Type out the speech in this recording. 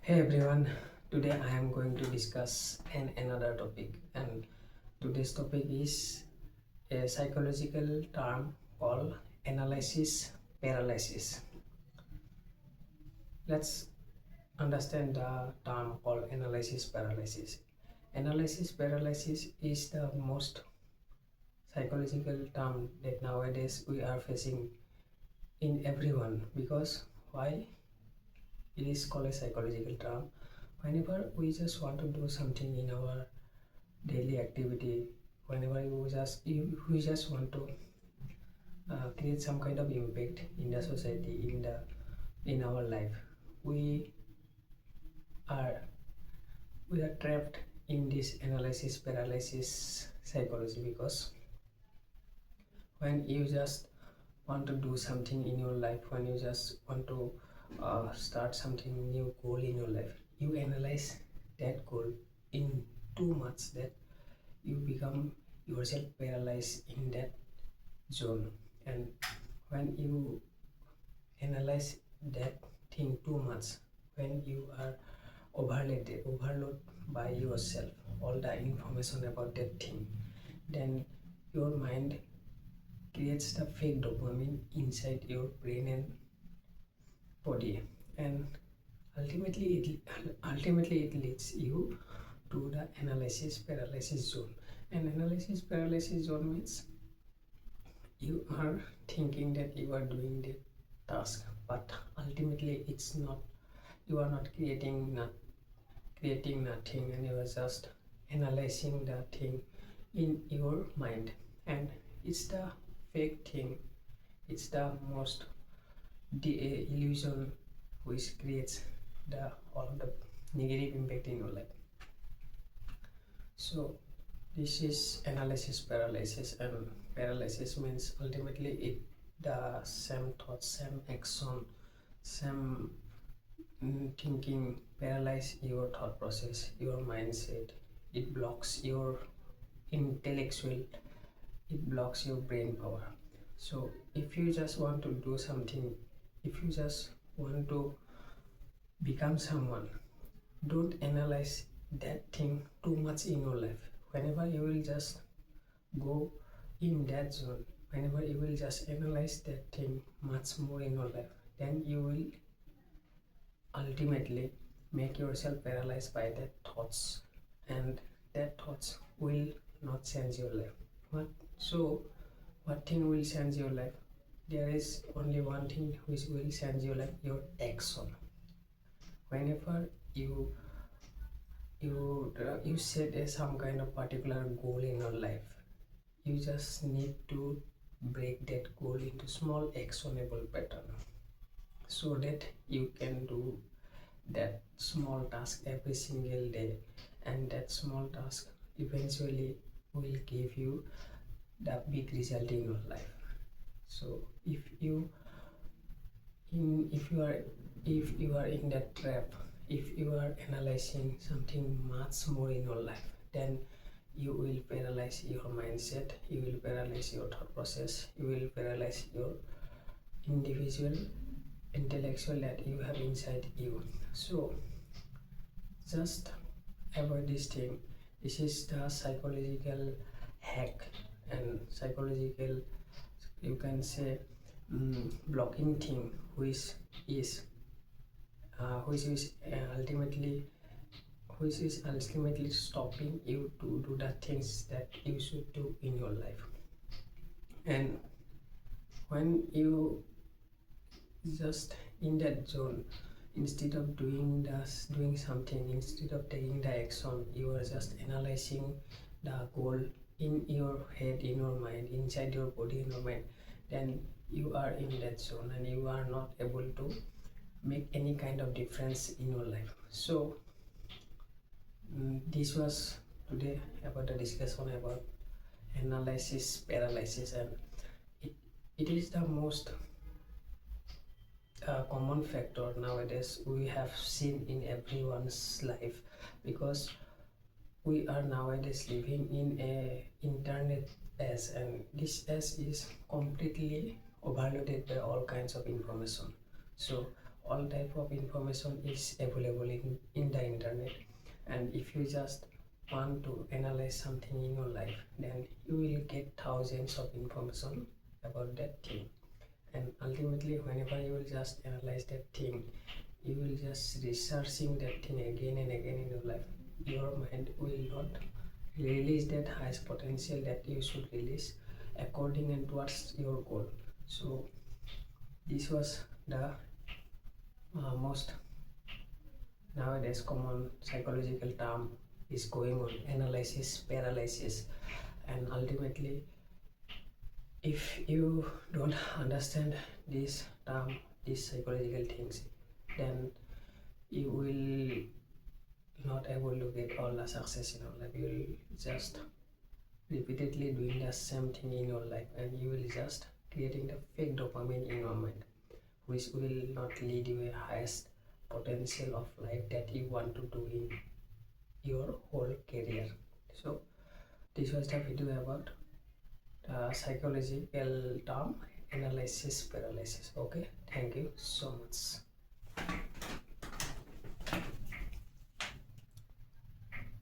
Hey everyone, today I am going to discuss another topic, and today's topic is a psychological term called analysis paralysis. Let's understand the term called analysis paralysis. Analysis paralysis is the most psychological term that nowadays we are facing in everyone. Because why it is called a psychological term? Whenever we just want to do something in our daily activity, whenever you just want to create some kind of impact in the society, in our life, we are we are trapped in this analysis paralysis psychology. Because when you just want to do something in your life, when you just want to start something new goal in your life, you analyze that goal in too much that you become yourself paralyzed in that zone. And when you analyze that thing too much, when you are overload by yourself all the information about that thing, then your mind creates the fake dopamine inside your brain and body, and ultimately it leads you to the analysis paralysis zone. And analysis paralysis zone means you are thinking that you are doing the task, but ultimately it's not. You are not creating nothing, and you are just analyzing the thing in your mind. And it's the fake thing, it's the most illusion which creates the all the negative impact in your life. So this is analysis paralysis, and paralysis means ultimately it the same thoughts, same action, same thinking paralyze your thought process, your mindset. It blocks your intellectual, it blocks your brain power. So if you just want to do something, if you just want to become someone, don't analyze that thing too much in your life. Whenever you will just go in that zone, whenever you will just analyze that thing much more in your life, then you will ultimately make yourself paralyzed by that thoughts, and that thoughts will not change your life. What thing will change your life? There is only one thing which will change your life: your action. Whenever you set some kind of particular goal in your life, you just need to break that goal into small actionable pattern, so that you can do that small task every single day, and that small task eventually will give you the big result in your life. So if you are in that trap, if you are analyzing something much more in your life, then you will paralyze your mindset, you will paralyze your thought process, you will paralyze your individual intellectual that you have inside you. So just avoid this thing. This is the psychological hack and psychological, you can say, blocking thing, is which is ultimately stopping you to do the things that you should do in your life. And when you just in that zone, instead of doing something, instead of taking the action, you are just analyzing the goal in your head, in your mind, inside your body, in your mind, then you are in that zone and you are not able to make any kind of difference in your life. So this was today about the discussion about analysis paralysis, and it is the most common factor nowadays we have seen in everyone's life, because we are nowadays living in a internet age, and this age is completely overloaded by all kinds of information. So all type of information is available in the internet, and if you just want to analyze something in your life, then you will get thousands of information about that thing. And ultimately, whenever you will just analyze that thing, you will just researching that thing again and again in your life. Your mind will not release that highest potential that you should release according and towards your goal. So this was the most nowadays common psychological term is going on, analysis paralysis. And ultimately, if you don't understand this term, these psychological things, then you will not able to get all the success in your life. You will just repeatedly doing the same thing in your life, and you will just creating the fake dopamine in your mind, which will not lead you a highest potential of life that you want to do in your whole career. So this was the video about the psychological term analysis paralysis. Okay, thank you so much.